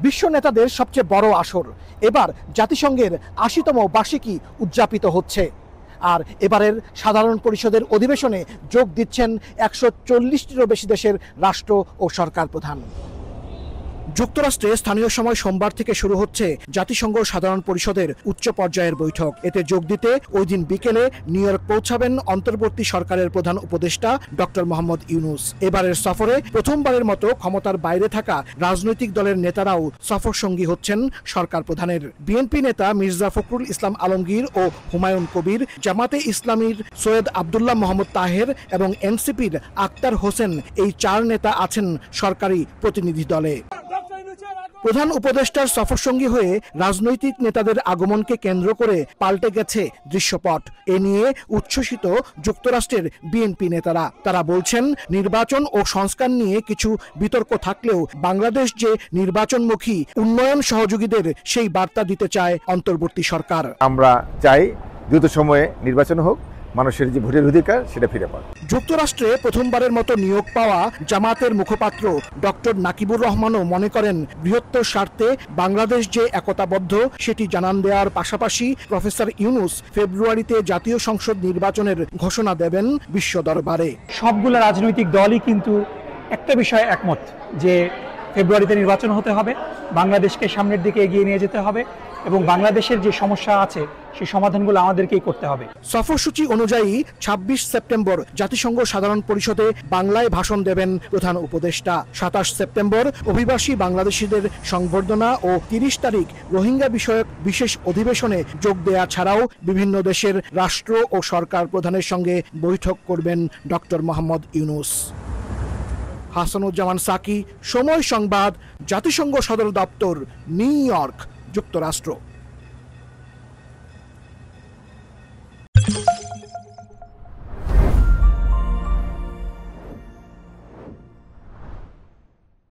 বিশ্ব নেতাদের সবচেয়ে বড় আসর এবার জাতিসংঘের ৮০তম বার্ষিকী উদযাপিত হচ্ছে। আর এবারের সাধারণ পরিষদের অধিবেশনে যোগ দিচ্ছেন ১৪০টিরও বেশি দেশের রাষ্ট্র ও সরকার প্রধান। যুক্তরাষ্ট্রে স্থানীয় সময় সোমবার থেকে শুরু হচ্ছে জাতিসংঘ সাধারণ পরিষদের উচ্চ পর্যায়ের বৈঠক। এতে যোগ দিতে ওই দিন বিকেলে নিউ ইয়র্ক পৌঁছাবেন অন্তর্বর্তী সরকারের প্রধান উপদেষ্টা ডক্টর মোহাম্মদ ইউনূস। এবারের সফরে প্রথমবারের মতো ক্ষমতার বাইরে থাকা রাজনৈতিক দলের নেতারাও সফর সঙ্গী হচ্ছেন সরকার প্রধানের। বিএনপি নেতা মির্জা ফখরুল ইসলাম আলমগীর ও হুমায়ুন কবির, জামাতে ইসলামীর সৈয়দ আবদুল্লাহ মোহাম্মদ তাহের এবং এনসিপির আক্তার হোসেন, এই ৪ নেতা আছেন সরকারি প্রতিনিধি দলে। প্রধান উপদেষ্টার সফরসঙ্গী হয়ে রাজনৈতিক নেতাদের আগমনকে কেন্দ্র করে পাল্টে গেছে দৃশ্যপট। এ নিয়ে উচ্ছ্বসিত যুক্তরাষ্ট্রের বিএনপি নেতারা। তারা বলছেন, নির্বাচন ও সংস্কার নিয়ে কিছু বিতর্ক থাকলেও বাংলাদেশ যে নির্বাচনমুখী, উন্নয়ন সহযোগীদের সেই বার্তা দিতে চায় অন্তর্বর্তী সরকার। আমরা চাই দ্রুত সময়ে নির্বাচন হোক, মানুষের যে ভোটের অধিকার সেটা ফিরে পায়। যুক্তরাষ্ট্রে প্রথমবারের মতো নিয়োগ পাওয়া জামাতের মুখপাত্র ডক্টর নাকিবুর রহমানও মনে করেন, বৃহত্তর স্বার্থে বাংলাদেশ যে একতাবদ্ধ সেটি জানান দেওয়ার পাশাপাশি প্রফেসর ইউনূস ফেব্রুয়ারিতে জাতীয় সংসদ নির্বাচনের ঘোষণা দেবেন বিশ্ব দরবারে। সবগুলো রাজনৈতিক দলই কিন্তু একটা বিষয়ে একমত যে ফেব্রুয়ারিতে নির্বাচন হতে হবে, বাংলাদেশকে সামনের দিকে এগিয়ে নিয়ে যেতে হবে এবং বাংলাদেশের যে সমস্যা আছে সেই সমাধানগুলো আমাদেরকেই করতে হবে। সফরসূচি অনুযায়ী ২৬ সেপ্টেম্বর জাতিসংঘ সাধারণ পরিষদে বাংলায় ভাষণ দেবেন প্রধান উপদেষ্টা। ২৭ সেপ্টেম্বর অভিবাসী বাংলাদেশিদের সংবর্ধনা ও ৩০ তারিখ রোহিঙ্গা বিষয়ক বিশেষ অধিবেশনে যোগ দেয়া ছাড়াও বিভিন্ন দেশের রাষ্ট্র ও সরকার প্রধানের সঙ্গে বৈঠক করবেন ডক্টর মোহাম্মদ ইউনূস। হাসানুজ্জামান সাকি, সময় সংবাদ, জাতিসংঘ সদর দপ্তর, নিউ ইয়র্ক, যুক্তরাষ্ট্র।